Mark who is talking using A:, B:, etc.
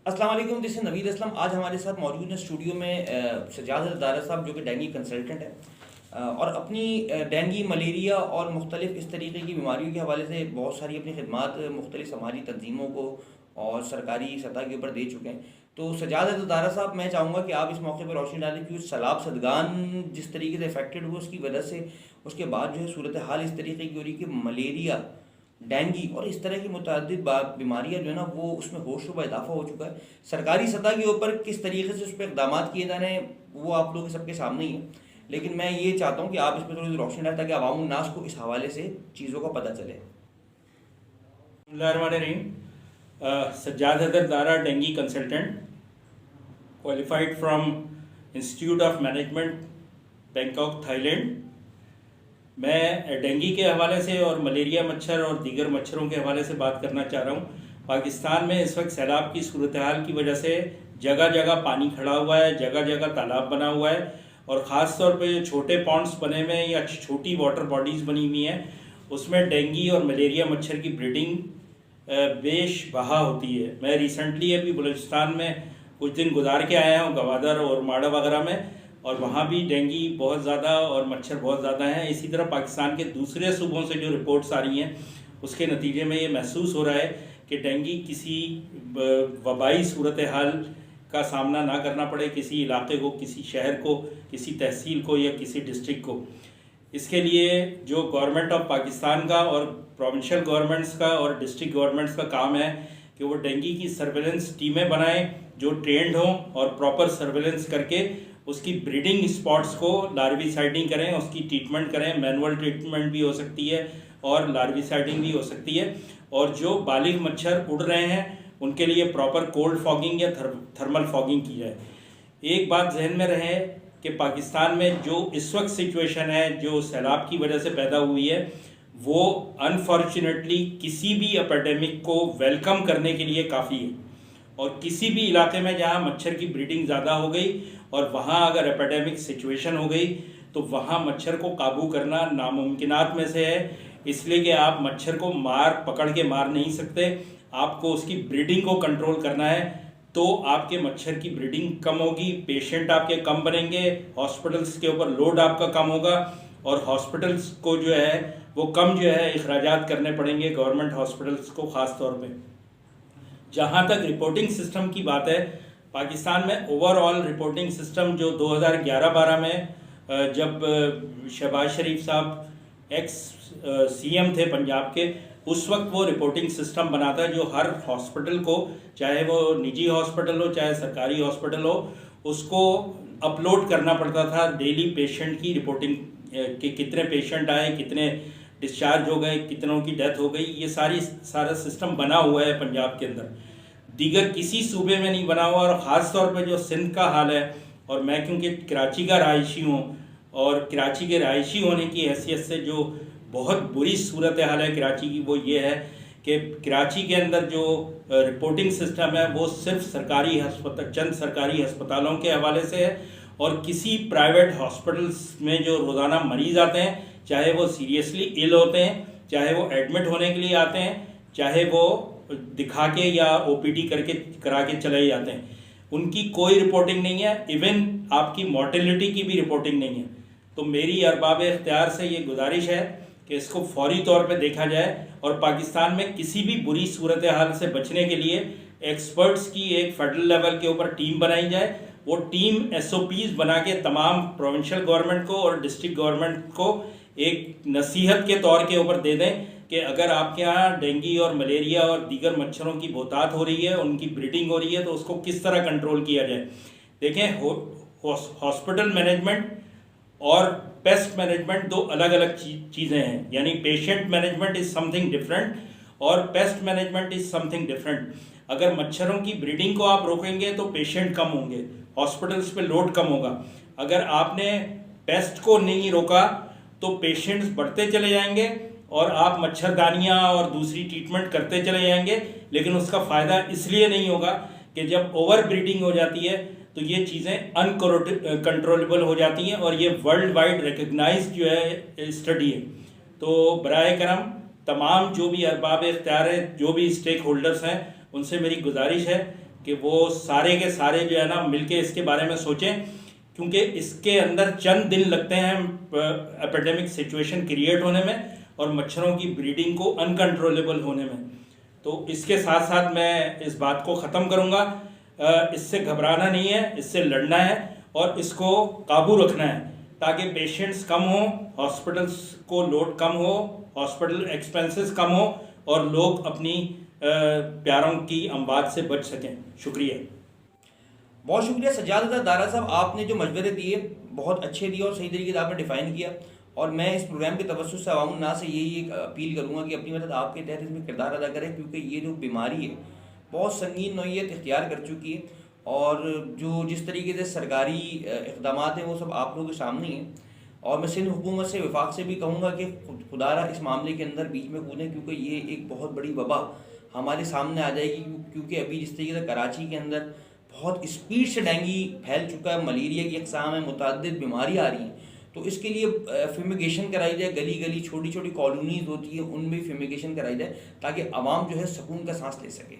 A: अस्सलाम वालेकुम, this is Naveed Aslam. आज हमारे साथ मौजूद हैं स्टूडियो में सज्जाद दारा साहब, जो कि डेंगू कंसल्टेंट हैं और अपनी डेंगू मलेरिया और मुख्तलिफ इस तरीके की बीमारियों के हवाले से बहुत सारी अपनी खिदमात मुख्तलिफ समाजी तंजीमों को और सरकारी सतह के ऊपर दे चुके हैं। तो सज्जाद दारा साहब, मैं चाहूँगा कि आप इस मौके पर रोशनी डालें कि सैलाब सदगान जिस तरीके से अफेक्टेड हुए उसकी वजह से उसके बाद जो है सूरत हाल इस तरीके की हो रही कि मलेरिया, डेंगू और इस तरह की मुतअद्दिद बीमारियां जो है ना वो उसमें होशरुबा इजाफा हो चुका है। सरकारी सतह के ऊपर किस तरीके से उस पर इकदाम किए जा रहे हैं वो आप लोग सबके सामने ही है, लेकिन मैं ये चाहता हूँ कि आप इस पर थोड़ी सी रोशनी डालें ताकि अवाम नास को इस हवाले से चीज़ों का पता चले।
B: बिस्मिल्लाहिर्रहमानिर्रहीम। Sajjad Haider Dara, dengue consultant, qualified from institute of management, Bangkok, Thailand. मैं डेंगी के हवाले से और मलेरिया मच्छर और दीगर मच्छरों के हवाले से बात करना चाह रहा हूँ। पाकिस्तान में इस वक्त सैलाब की सूरत हाल की वजह से जगह जगह पानी खड़ा हुआ है, जगह जगह तालाब बना हुआ है और ख़ास तौर पे जो छोटे पॉन्ड्स बने हुए हैं या छोटी वाटर बॉडीज़ बनी हुई हैं उसमें डेंगी और मलेरिया मच्छर की ब्रीडिंग बेश बहा होती है। मैं रिसेंटली अभी बलूचिस्तान में कुछ दिन गुजार के आया हूँ, गवादर और माड़ा वगैरह में, और वहाँ भी डेंगी बहुत ज़्यादा और मच्छर बहुत ज़्यादा हैं। इसी तरह पाकिस्तान के दूसरे सूबों से जो रिपोर्ट्स आ रही हैं उसके नतीजे में ये महसूस हो रहा है कि डेंगी किसी वबाई सूरत हाल का सामना ना करना पड़े किसी इलाके को, किसी शहर को, किसी तहसील को या किसी डिस्ट्रिक्ट को। इसके लिए जो गवर्नमेंट ऑफ पाकिस्तान का और प्रोविंशियल गवर्नमेंट्स का और डिस्ट्रिक्ट गवर्नमेंट्स का काम है कि वो डेंगी की सर्वेलेंस टीमें बनाएं जो ट्रेंड हों और प्रॉपर सर्वेलेंस करके उसकी ब्रीडिंग स्पॉट्स को लार्विसाइडिंग करें, उसकी ट्रीटमेंट करें। मैनुअल ट्रीटमेंट भी हो सकती है और लार्विसाइडिंग भी हो सकती है। और जो बालिग मच्छर उड़ रहे हैं उनके लिए प्रॉपर कोल्ड फॉगिंग या थर्मल फॉगिंग की जाए। एक बात जहन में रहे कि पाकिस्तान में जो इस वक्त सिचुएशन है जो सैलाब की वजह से पैदा हुई है वो अनफॉर्चुनेटली किसी भी एपिडेमिक को वेलकम करने के लिए काफ़ी है। और किसी भी इलाके में जहाँ मच्छर की ब्रीडिंग ज़्यादा हो गई और वहाँ अगर एपिडेमिक सिचुएशन हो गई तो वहाँ मच्छर को काबू करना नामुमकिनात में से है, इसलिए कि आप मच्छर को पकड़ के मार नहीं सकते। आपको उसकी ब्रीडिंग को कंट्रोल करना है, तो आपके मच्छर की ब्रीडिंग कम होगी, पेशेंट आपके कम बनेंगे, हॉस्पिटल्स के ऊपर लोड आपका कम होगा और हॉस्पिटल्स को जो है वो कम जो है अखराजात करने पड़ेंगे गवर्नमेंट हॉस्पिटल्स को ख़ास तौर पे। जहाँ तक रिपोर्टिंग सिस्टम की बात है, पाकिस्तान में ओवरऑल रिपोर्टिंग सिस्टम जो 2011-12 में जब शहबाज शरीफ साहब एक्स सीएम थे पंजाब के, उस वक्त वो रिपोर्टिंग सिस्टम बना था जो हर हॉस्पिटल को, चाहे वो निजी हॉस्पिटल हो चाहे सरकारी हॉस्पिटल हो, उसको अपलोड करना पड़ता था डेली पेशेंट की रिपोर्टिंग कि कितने पेशेंट आए, कितने डिस्चार्ज हो गए, कितनों की डेथ हो गई। ये सारा सिस्टम बना हुआ है पंजाब के अंदर, दीगर किसी सूबे में नहीं बना हुआ। और ख़ास तौर पे जो सिंध का हाल है, और मैं क्योंकि कराची का रहायशी हूँ और कराची के रहायशी होने की हैसियत से जो बहुत बुरी सूरत हाल है कराची की, वो ये है कि कराची के अंदर जो रिपोर्टिंग सिस्टम है वो सिर्फ सरकारी अस्पताल, चंद सरकारी अस्पतालों के हवाले से है और किसी प्राइवेट हॉस्पिटल्स में जो रोज़ाना मरीज़ आते हैं, चाहे वो सीरियसली इल होते हैं, चाहे वो एडमिट होने के लिए आते हैं, चाहे वो दिखा के या ओपीडी करा के चले जाते हैं, उनकी कोई रिपोर्टिंग नहीं है। इवन आपकी मॉर्टेलिटी की भी रिपोर्टिंग नहीं है। तो मेरी अरबाब इख्तियार से ये गुजारिश है कि इसको फौरी तौर पे देखा जाए और पाकिस्तान में किसी भी बुरी सूरत हाल से बचने के लिए एक्सपर्ट्स की एक फेडरल लेवल के ऊपर टीम बनाई जाए। वो टीम एसओपीज बना के तमाम प्रोविंशियल गवर्नमेंट को और डिस्ट्रिक्ट गवर्नमेंट को एक नसीहत के तौर के ऊपर दे दें कि अगर आपके यहाँ डेंगू और मलेरिया और दीगर मच्छरों की बहुतात हो रही है, उनकी ब्रीडिंग हो रही है, तो उसको किस तरह कंट्रोल किया जाए। देखें, हॉस्पिटल मैनेजमेंट और पेस्ट मैनेजमेंट दो अलग अलग चीज़ें हैं। यानी patient management is something different और pest management is something different. अगर मच्छरों की ब्रीडिंग को आप रोकेंगे तो पेशेंट कम होंगे, हॉस्पिटल्स पे लोड कम होगा। अगर आपने पेस्ट को नहीं रोका तो पेशेंट्स बढ़ते चले जाएंगे और आप मच्छरदानियाँ और दूसरी ट्रीटमेंट करते चले जाएंगे, लेकिन उसका फ़ायदा इसलिए नहीं होगा कि जब ओवर ब्रीडिंग हो जाती है तो ये चीज़ें अनकंट्रोलेबल हो जाती हैं और ये वर्ल्ड वाइड रिकग्नाइज जो है स्टडी है। तो बराए करम तमाम जो भी अरबाब इख्तियार है, जो भी स्टेक होल्डर्स हैं, उनसे मेरी गुजारिश है कि वो सारे के सारे जो है ना मिलके इसके बारे में सोचें, क्योंकि इसके अंदर चंद दिन लगते हैं एपिडेमिक सिचुएशन क्रिएट होने में और मच्छरों की ब्रीडिंग को अनकंट्रोलेबल होने में। तो इसके साथ साथ मैं इस बात को ख़त्म करूँगा, इससे घबराना नहीं है, इससे लड़ना है और इसको काबू रखना है ताकि पेशेंट्स कम हो, हॉस्पिटल्स को लोड कम हो, हॉस्पिटल एक्सपेंसेस कम हो और लोग अपनी प्यारों की अमवात से बच सकें। शुक्रिया।
A: बहुत शुक्रिया सज्जाद अहमद दारा साहब, आपने जो मशवरे दिए बहुत अच्छे दिए और सही तरीके से आपने डिफ़ाइन किया। और मैं इस प्रोग्राम के तवज्जुह से अवाम नास से यही एक अपील करूँगा कि अपनी मदद आपके तहत इसमें किरदार अदा करें, क्योंकि ये जो बीमारी है बहुत संगीन नौइयत इख्तियार कर चुकी है और जो जिस तरीके से सरकारी इक़दाम हैं वो सब आप लोगों के सामने हैं। और मैं सिंध हुकूमत से वफाक से भी कहूँगा कि खुदारा इस मामले के अंदर बीच में कूदें, क्योंकि ये एक बहुत बड़ी वबा हमारे सामने आ जाएगी। क्योंकि अभी जिस तरीके से कराची के अंदर बहुत स्पीड से डेंगू फैल चुका है, मलेरिया की अक़साम है, मुतअद्दिद बीमारी आ रही हैं, तो इसके लिए फ्यूमिगेशन कराई जाए। गली गली छोटी छोटी कॉलोनीज़ होती हैं, उनमें फ्यूमिगेशन कराई जाए ताकि आवाम जो है सुकून का सांस ले सके।